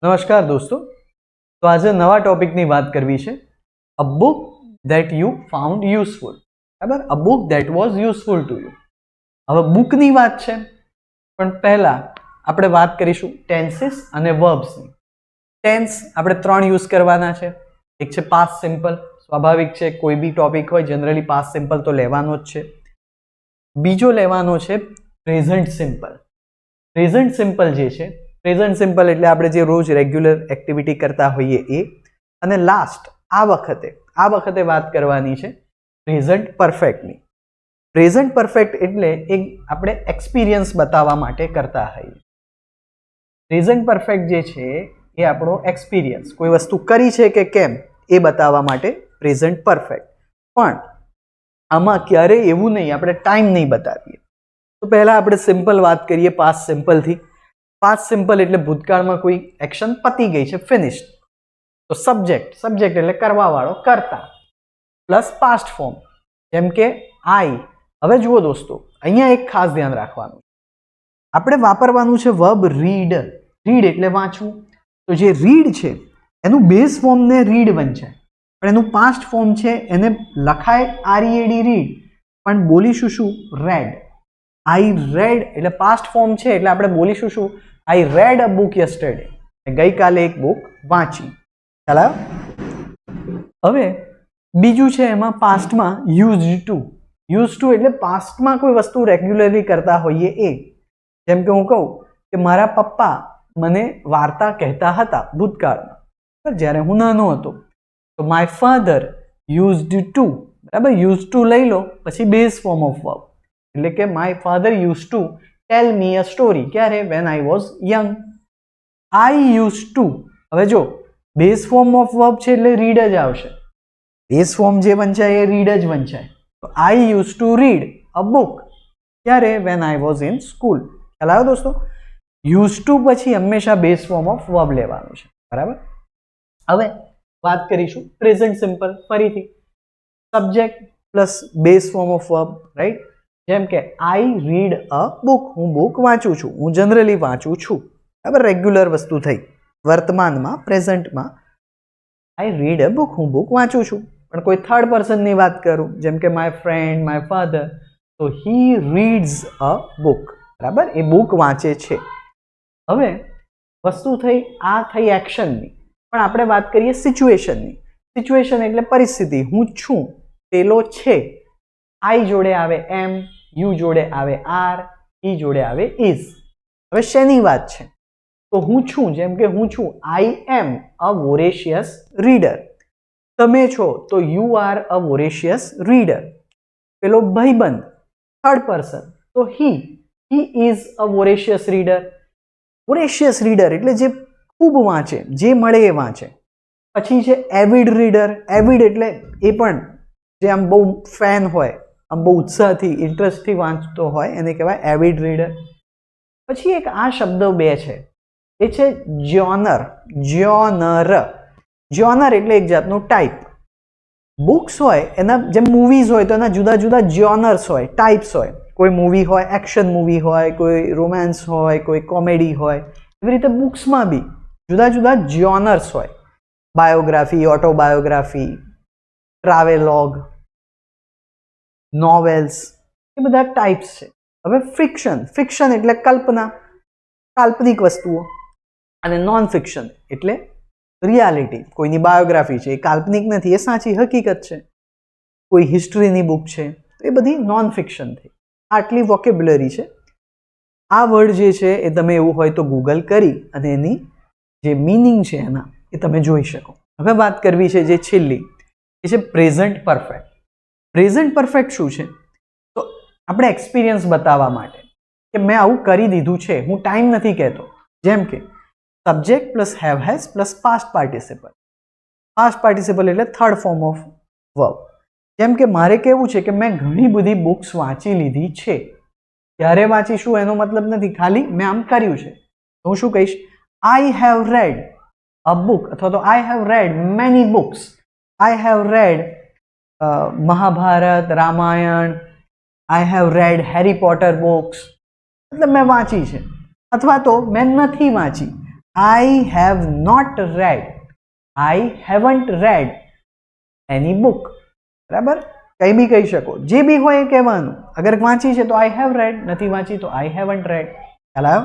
નમસ્કાર દોસ્તો, તો આજે નવા ટોપિકની વાત કરવી છે. A book that you found useful. બરાબર, a book that was useful to you. હવે બુકની વાત છે, પણ પહેલા આપણે વાત કરીશું ટેન્સીસ અને વર્બ્સની. ટેન્સ આપણે 3 યુઝ કરવાના છે. એક છે પાસ્ટ સિમ્પલ, સ્વાભાવિક છે, કોઈ બી ટોપિક હોય જનરલી પાસ્ટ સિમ્પલ તો લેવાનો જ છે. બીજો લેવાનો છે પ્રેઝન્ટ સિમ્પલ. પ્રેઝન્ટ સિમ્પલ જે છે, પ્રેઝન્ટ સિમ્પલ એટલે આપણે જે રોજ રેગ્યુલર એક્ટિવિટી કરતા હોઈએ એ. અને લાસ્ટ આ વખતે વાત કરવાની છે પ્રેઝન્ટ પરફેક્ટની. પ્રેઝન્ટ પરફેક્ટ એટલે એક આપણે એક્સપિરિયન્સ બતાવવા માટે કરતા હોઈએ. પ્રેઝન્ટ પરફેક્ટ જે છે એ આપણો એક્સપિરિયન્સ, કોઈ વસ્તુ કરી છે કે કેમ એ બતાવવા માટે પ્રેઝન્ટ પરફેક્ટ. પણ આમાં ક્યારેય એવું નહીં આપણે ટાઈમ નહીં બતાવીએ. તો પહેલા આપણે સિમ્પલ વાત કરીએ પાસ્ટ સિમ્પલથી. પાસ્ટ સિમ્પલ એટલે ભૂતકાળમાં કોઈ એક્શન પતી ગઈ છે, ફિનિશ્ડ. તો સબ્જેક્ટ એટલે કરવા વાળો, કરતા, પ્લસ પાસ્ટ ફોર્મ જેમ કે આઈ. હવે જુઓ દોસ્તો, અહીંયા એક ખાસ ધ્યાન રાખવાનું, આપણે વાપરવાનું છે વર્બ રીડ. રીડ એટલે વાંચવું. તો જે રીડ છે એનું બેઝ ફોર્મને રીડ બનશે, પણ એનું પાસ્ટ ફોર્મ છે એને લખાય READ રીડ, પણ બોલીશું શું? રેડ. આઈ રેડ એટલે પાસ્ટ ફોર્મ છે એટલે આપણે બોલીશું શું? આઈ રેડ અ બુક યસ્ટરડે. ગઈકાલે એક બુક વાંચી. ચાલો, હવે બીજું છે એમાં પાસ્ટમાં યુઝડ ટુ. યુઝ ટુ એટલે પાસ્ટમાં કોઈ વસ્તુ રેગ્યુલરલી કરતા હોઈએ એ. જેમ કે હું કહું કે મારા પપ્પા મને વાર્તા કહેતા હતા ભૂતકાળમાં, જ્યારે હું નાનો હતો. તો માય ફાધર યુઝડ ટુ. બરાબર, યુઝ ટુ લઈ લો, પછી બેઝ ફોર્મ ઓફ વર્બ. એટલે કે my father use to tell me a story. ક્યારે? When I was young. I use to. હવે જો બેઝ ફોર્મ ઓફ વર્બ છે એટલે રીડ જ આવશે. બેઝ ફોર્મ જે વંચાય એ રીડ જ વંચાય. તો I use to read a book. ક્યારે? When I was in school. ખ્યાલ આવ્યો દોસ્તો? યુઝ ટુ પછી હંમેશા બેઝ ફોર્મ ઓફ વર્બ લેવાનું છે. બરાબર. હવે વાત કરીશું પ્રેઝન્ટ સિમ્પલ. ફરીથી subject plus base form of verb, right? જેમ કે આઈ રીડ અ બુક. હું બુક વાંચું છું, હું જનરલી વાંચું છું. બરાબર, રેગ્યુલર વસ્તુ થઈ. વર્તમાનમાં, પ્રેઝન્ટમાં આઈ રીડ અ બુક, હું બુક વાંચું છું. પણ કોઈ થર્ડ પર્સનની વાત કરું, જેમ કે માય ફ્રેન્ડ, માય ફાધર, તો હી રીડ્સ અ બુક. બરાબર, એ બુક વાંચે છે. હવે વસ્તુ થઈ, આ થઈ એક્શનની. પણ આપણે વાત કરીએ સિચ્યુએશનની. સિચ્યુએશન એટલે પરિસ્થિતિ. હું છું, પેલો છે. આઈ જોડે આવે એમ, યુ જોડે આવે આર, ઈ જોડે આવે ઇઝ. હવે શેની વાત છે? તો હું છું, જેમ કે હું છું, આઈ એમ અ વોરેશિયસ રીડર. તમે છો તો you are a voracious reader. પેલો ભાઈબંધ, થર્ડ પર્સન, તો he is a voracious reader. Voracious reader એટલે જે ખૂબ વાંચે, જે મળે એ વાંચે. પછી છે એવિડ રીડર. એવિડ એટલે એ પણ જે આમ બહુ ફેન હોય, આમ બહુ ઉત્સાહથી, ઇન્ટરેસ્ટથી વાંચતો હોય, એને કહેવાય એવિડ રીડર. પછી એક આ શબ્દ બે છે, એ છે જ્યોનર. જ્યોનર એટલે એક જાતનું ટાઈપ. બુક્સ હોય એના, જેમ મૂવીઝ હોય તો એના જુદા જુદા જ્યોનર્સ હોય, ટાઈપ્સ હોય. કોઈ મૂવી હોય એક્શન મૂવી હોય, કોઈ રોમાન્સ હોય, કોઈ કોમેડી હોય. એવી રીતે બુક્સમાં બી જુદા જુદા જ્યોનર્સ હોય. બાયોગ્રાફી, ઓટોબાયોગ્રાફી, ટ્રાવેલોગ, નોવેલ્સ, એ બધા ટાઈપ્સ છે. હવે ફિક્શન એટલે કલ્પના, કાલ્પનિક વસ્તુઓ. અને નોન ફિક્શન એટલે રિયાલિટી. કોઈની બાયોગ્રાફી છે, એ કાલ્પનિક નથી, એ સાચી હકીકત છે. કોઈ હિસ્ટ્રીની બુક છે, એ બધી નોન ફિક્શન થઈ. આટલી વોકેબ્યુલરી છે. આ વર્ડ જે છે એ તમે એવું હોય તો ગૂગલ કરી અને એની જે મિનિંગ છે એના એ તમે જોઈ શકો. હવે વાત કરવી છે જે છેલ્લી, એ છે પ્રેઝન્ટ પરફેક્ટ. પ્રેઝન્ટ પરફેક્ટ શું છે? તો આપણે એક્સપિરિયન્સ બતાવવા માટે કે મેં આવું કરી દીધું છે, હું ટાઈમ નથી કહેતો. જેમ કે subject plus have has plus past participle. Past participle એટલે થર્ડ ફોર્મ ઓફ વર્બ. જેમ કે મારે કહેવું છે કે મેં ઘણી બધી બુક્સ વાંચી લીધી છે. ક્યારે વાંચીશું એનો મતલબ નથી, ખાલી મેં આમ કર્યું છે. તો હું શું કહીશ? I have read a book, અથવા તો I have read many books. I have read Mahabharata, Ramayana. I have read Harry Potter books. મતલબ મેં વાંચી છે. અથવા તો મેં નથી વાંચી, I have not read, I haven't read any book. બરાબર, કઈ બી કહી શકો, જે બી હોય એ કહેવાનું. અગર વાંચી છે તો I have read, નથી વાંચી તો I haven't read. ખ્યાલ આવ્યો?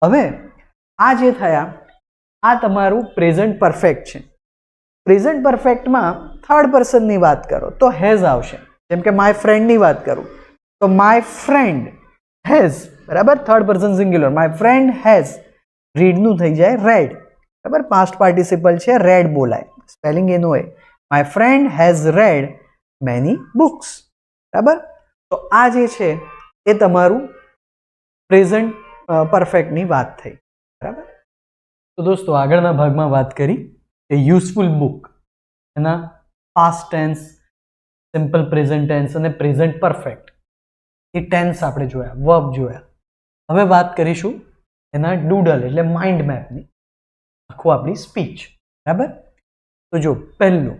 હવે આ જે થયા આ તમારું પ્રેઝન્ટ પરફેક્ટ છે. પ્રેઝન્ટ પરફેક્ટમાં થર્ડ પર્સનની વાત કરો તો હેઝ આવશે. જેમ કે માય ફ્રેન્ડની વાત કરું તો માય ફ્રેન્ડ હેઝ, બરાબર, third person singular. My friend has, રીડનું થઈ જાય રેડ, બરાબર, પાસ્ટ પાર્ટિસિપલ છે, રેડ બોલાય, સ્પેલિંગ એનું હોય. My friend has read many books. બરાબર, તો આ જે છે એ તમારું પ્રેઝન્ટ પરફેક્ટની વાત થઈ. બરાબર, તો દોસ્તો આગળના ભાગમાં વાત કરી કે યુઝફુલ બુક, એના past tense, simple present tense અને પ્રેઝન્ટ પરફેક્ટ, એ ટેન્સ આપણે જોયા, વર્બ જોયા. હવે વાત કરીશું એના ડૂડલ એટલે માઇન્ડ મેપની, આખું આપણી સ્પીચ. બરાબર, તો જો પહેલું,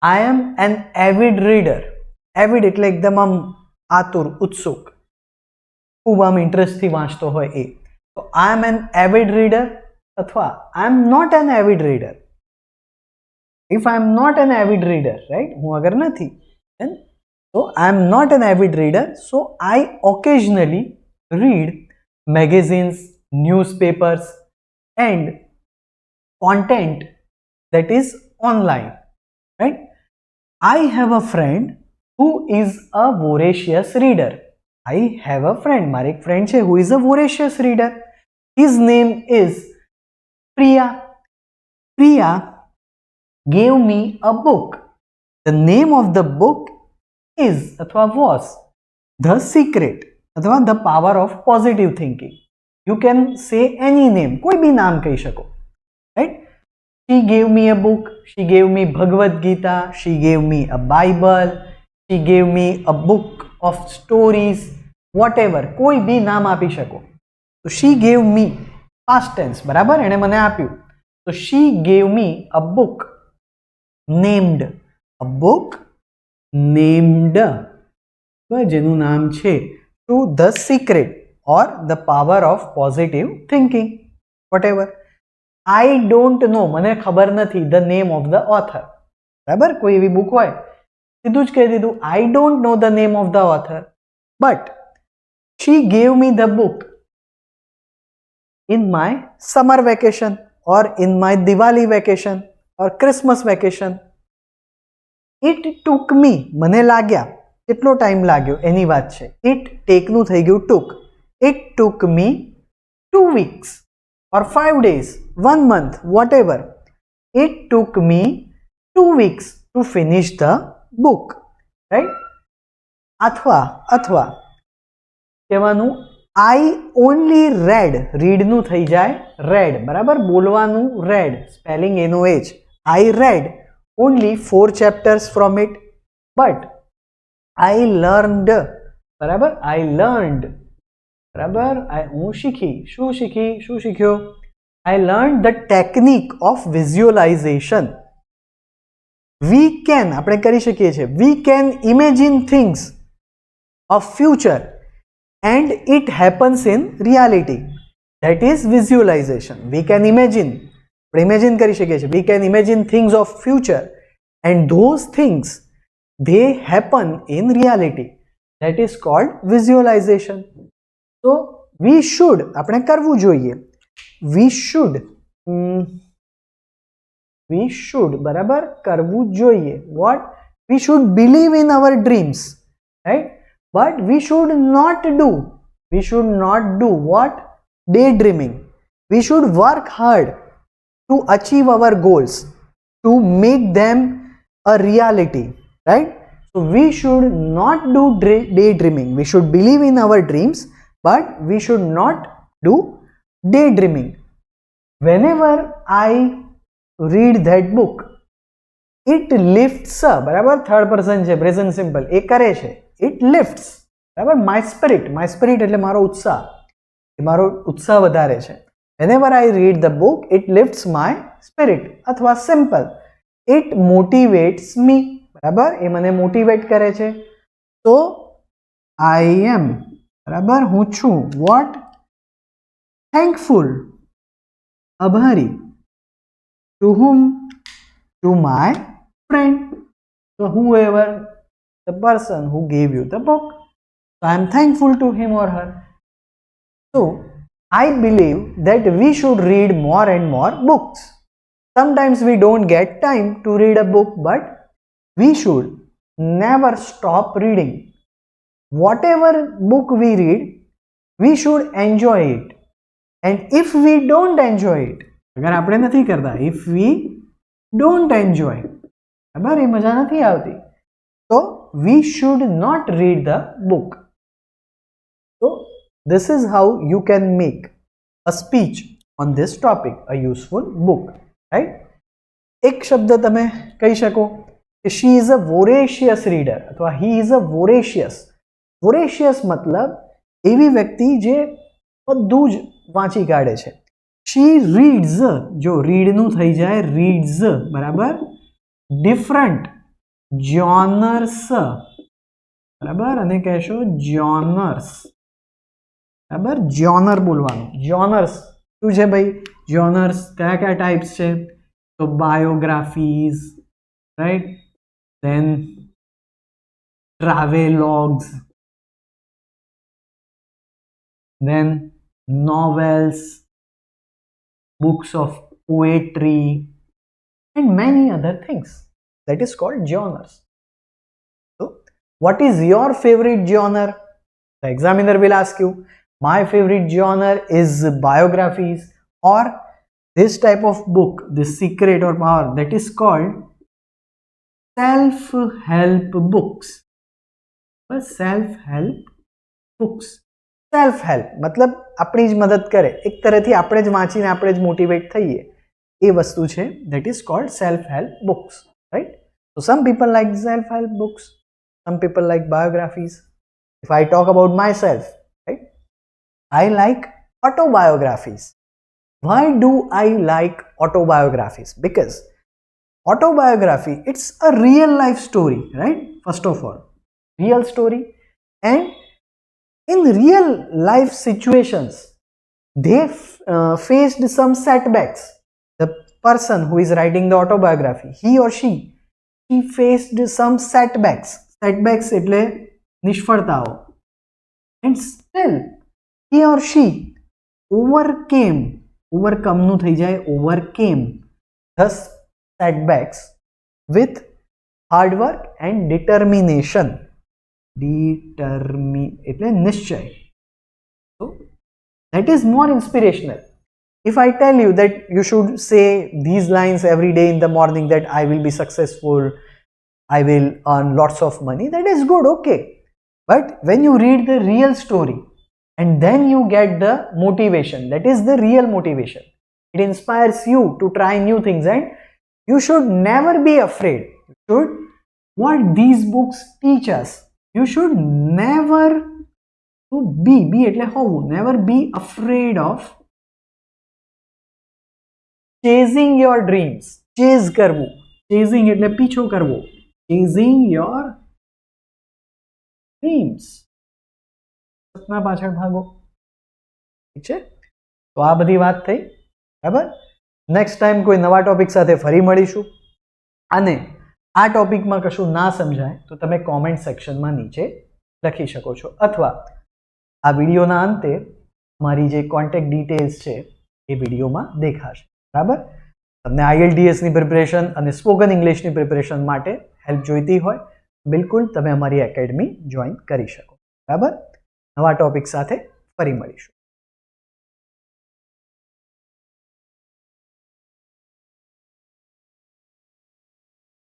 આઈ એમ એન એવિડ રીડર. એવિડ એટલે એકદમ આમ આતુર, ઉત્સુક, ખૂબ આમ ઇન્ટરેસ્ટથી વાંચતો હોય એ. તો આઈ એમ એન એવિડ રીડર અથવા I am not an avid reader. If I am not an avid reader, right, હું અગર નથી, so I am not an avid reader, so I occasionally read magazines, newspapers and content that is online, right? I have a friend who is a voracious reader. I have a friend, મારી એક friend છે who is a voracious reader. His name is Priya. Priya gave me a book. The name of the book is अथवा was The Secret अथवा The Power of Positive Thinking. You can say any name, कोई भी नाम कही सको, right? She gave me a book. She gave me Bhagavad Gita. She gave me a Bible. She gave me a book of stories. Whatever, कोई भी नाम આપી શકો. तो she gave me past tense, बराबर, एने मने आप्યું. तो she gave me a book named, a book named, જેનું નામ છે to The Secret or The Power of Positive Thinking, whatever. I don't know, મને ખબર નથી, the name of the author. બરાબર, કોઈ એવી બુક હોય સીધું જ કહી દીધું I don't know the name of the author, but she gave me the book in my summer vacation or in my Diwali vacation or Christmas vacation. It took me, મને લાગ્યા, કેટલો ટાઈમ लाग्यो એની વાત છે. It take નું થઈ ગયું took. It took me 2 weeks or 5 days, 1 month, whatever. It took me 2 weeks to finish the book, right? અથવા કહેવાનું I only read, read નું થઈ જાય read, બરાબર, બોલવાનું read, સ્પેલિંગ એનું એ જ. I read only 4 chapters from it, but I learned, બરાબર, I learned, બરાબર, હું શીખી, શું શીખ્યો? I learned the technique of visualization. We can, આપણે કરી શકીએ છીએ, we can imagine things of future and it happens in reality. That is visualization. We can imagine, આપણે ઇમેજિન કરી શકીએ છીએ, we can imagine things of future and those things they happen in reality. That is called visualization. So we should, આપણે કરવું જોઈએ, we should, બરાબર, કરવું જોઈએ. What? We should believe in our dreams, right? But we should not do what? Daydreaming. We should work hard to achieve our goals, to make them a reality, right? So we should not do daydreaming. We should believe in our dreams, but we should not do daydreaming. Whenever I read that book, it lifts up, બરાબર, third person છે, present simple, એ કરે છે, it lifts, બરાબર, my spirit એટલે મારો ઉત્સાહ, એ મારો ઉત્સાહ વધારે છે. Whenever I read the book, it lifts my spirit. અથવા simple, it motivates me, બરાબર, એ મને મોટિવેટ કરે છે. So I am, બરાબર, હું છું, what? Thankful આભારી. To whom? To my friend. So whoever the person who gave you the book. So I am thankful to him or her. So I believe that we should read more and more books. Sometimes we don't get time to read a book, but we should never stop reading. Whatever book we read, we should enjoy it. And if we don't enjoy it, अगर આપણે નથી કરતા, if we don't enjoy, બરાબર, એ મજા નથી આવતી, તો we should not read the book. So this is how you can make a speech on this topic, a useful book, right? એક શબ્દ તમે કહી શકો કે she is a voracious reader અથવા he is a voracious. voracious મતલબ એવી વ્યક્તિ જે બધું જ વાંચી કાઢે છે. she reads, જો રીડ નું થઈ જાય reads, બરાબર, different genres, બરાબર, અને કહેશો genres, બરાબર, genre બોલવાનું. genres શું છે ભાઈ? genres કયા કયા ટાઈપ્સ છે? તો biographies, right, then travelogues, then novels, books of poetry, and many other things. That is called genres. So what is your favorite genre? The examiner will ask you. My favorite genre is biographies, or this type of book, this secret or power, that is called self-help books. self-help books. self-help मतलब આપણી જ મદદ કરે, એક તરહથી આપણે જ વાંચીને આપણે જ મોટિવેટ થઈએ, એ વસ્તુ છે, that is called self-help books, right? So some people like self-help books, some people like biographies. If I talk about myself, right, I like autobiographies. Why do I like autobiographies? Because autobiography, it's a real life story, right? First of all, real story, and in real life situations, they faced some setbacks. The person who is writing the autobiography, he or she faced some setbacks. Setbacks એટલે નિષ્ફળતાઓ, and still he or she overcame the setbacks with hard work and determination. એટલે નિશ્ચય. So that is more inspirational. If I tell you that you should say these lines every day in the morning, that I will be successful, I will earn lots of money, that is good, okay. But when you read the real story and then you get the motivation, that is the real motivation. It inspires you to try new things, and you should never be afraid. What these books teach us, you should never be એટલે હોવું, never be afraid of chasing your dreams. chase કરવું, chasing એટલે પીછો કરવો, chasing your dreams. સપના પાછળ ભાગો. ઠીક છે, તો આ બધી વાત થઈ, બરાબર. નેક્સ્ટ ટાઈમ કોઈ નવા ટોપિક સાથે ફરી મળીશું. અને આ ટોપિકમાં કશું ના સમજાય તો તમે કોમેન્ટ સેક્શનમાં નીચે લખી શકો છો, અથવા આ વિડીયોના અંતે મારી જે કોન્ટેક્ટ ડિટેલ્સ છે એ વિડીયોમાં દેખાશે, બરાબર. તમને IELTSની પ્રિપરેશન અને સ્પોકન ઇંગ્લિશની પ્રિપરેશન માટે હેલ્પ જોઈતી હોય, બિલકુલ તમે અમારી એકેડમી જોઈન કરી શકો, બરાબર. નવા ટોપિક સાથે ફરી મળીશું.